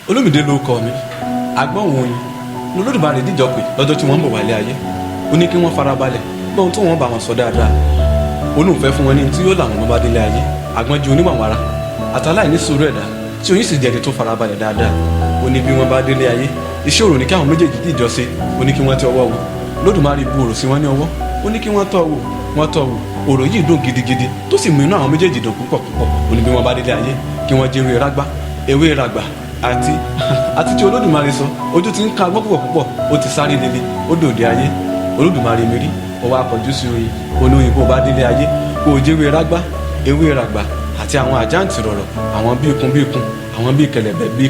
Olúmídé ló kọ mi. Agbọ́n òun oyin lolódùmarè díjọ pé lọ́jọ́ tí wọ́n ń bọ̀ wálé ayé. Ó ní kí wọ́n farabalẹ̀ gbọ́ ohun tí wọ́n bá wọn sọ dáadáa. Olóhùn fún wọn ní tí yóò làwọn ọmọ bá délé ayé. Àgbọn ju oníwàwàrà àtàláì ní sùúrù ẹ̀dá tí oyin sì jẹ́ni tó farabalẹ̀ dáadáa. Ó ní bí wọ́n bá délé ayé iṣẹ́ òrò ní kí àwọn méjèèjì díjọ ṣe. Ó ní kí wọ́n tẹ ọwọ́ wò. Lódùmarè bu òrò sí wọn ní ọwọ́. Ó ní kí wọ́n tọ́ wò. Wọ́n tọ́ wò. Òrò yìí dùn gidigidi tó sì mú inú àwọn méjèèjì dùn púpọ̀ púpọ̀. Ó ní bí wọ́n bá délé ayé kí wọ́n jẹ ewé rágbá àti tí Olódùmarè sọ ojú ti ń ka agbọ́n púpọ̀ púpọ̀ ó ti sáré lele ó dòde ayé. Olódùmarè mi rí ó wá kọjú sí oyin olóyin kó bá délé ayé kó o jẹ ewé rágbá àti àwọn àjáǹtì rọ̀rọ̀ àwọn bí ikun àwọn bí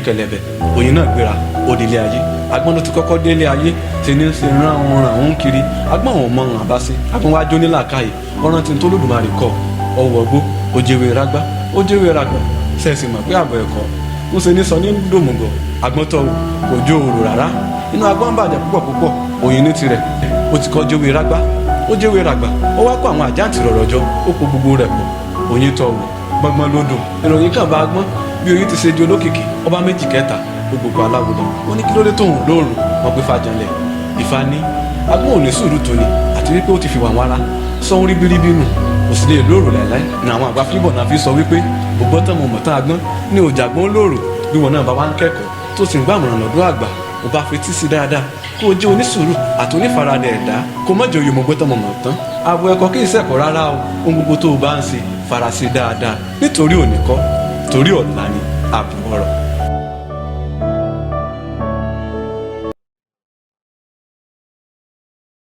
kẹ̀lẹ̀bẹ̀ oyin náà gbéra ó délé ayé. Agbọ́n ló ti kọ́kọ́ délé ayé ṣe ní ṣe rán òun kiri agbọ́n òun mọ ọ̀ràn àbáṣe agbọ́n wá jó ní làákàyè ọ̀ràn tí ń tó Olódùmarè kọ ọwọ́ gbó ó jẹ ewé rágbá ṣẹ̀sì mọ̀ pé àbọ̀ ẹ̀kọ́ ń ṣe ní sọ ní dòmùgọ̀ agbọ́n tọ́ wò kò jó òrò rárá inú agbọ́n bàjẹ́ púpọ̀ oyin ní tirẹ̀ ó ti kọ́ jẹ́wé rágbá ó wá kó àwọn àjáǹtì rọ̀rọ̀ jọ ó kó gbogbo rẹ̀ pọ̀ oyin tọ́ wò gbọ́ngbọ́n lódò ìròyìn kan bá agbọ́n bí oyin ti ṣe di olókìkí ọba méjì kẹta gbogbo aláwòdà ó ní kí ló dé tóun lóòrùn wọn pé fàjànlẹ̀ Ifá ní agbọ́n ò ní sùúrù tó ni àti wípé ó ti fi wà wọn ara sọ ń rí bíríbí nù kò sì lè lóòrò láìláì ní àwọn àgbà fíbọ̀ náà fi sọ wípé ògbọ́n tán mo mọ̀ tán agbọ́n ní òjàgbọ́n lóòrò bí wọn náà bá wá ń kẹ́kọ̀ọ́ tó sì ń gbàmọ̀ràn lọ́dọ̀ àgbà ó bá fetí sí dáadáa kó o jẹ́ onísùúrù àti onífaradà ẹ̀dá kó má jẹ́ oyè mo gbọ́ tán mo mọ̀ tán ààbò ẹ̀kọ́ kì í ṣẹ̀kọ́ rárá o ohun gbogbo tó o bá ń ṣe farasí dáadáa nítorí òní kọ́ torí ọ̀la ni ààbò ọ̀rọ̀.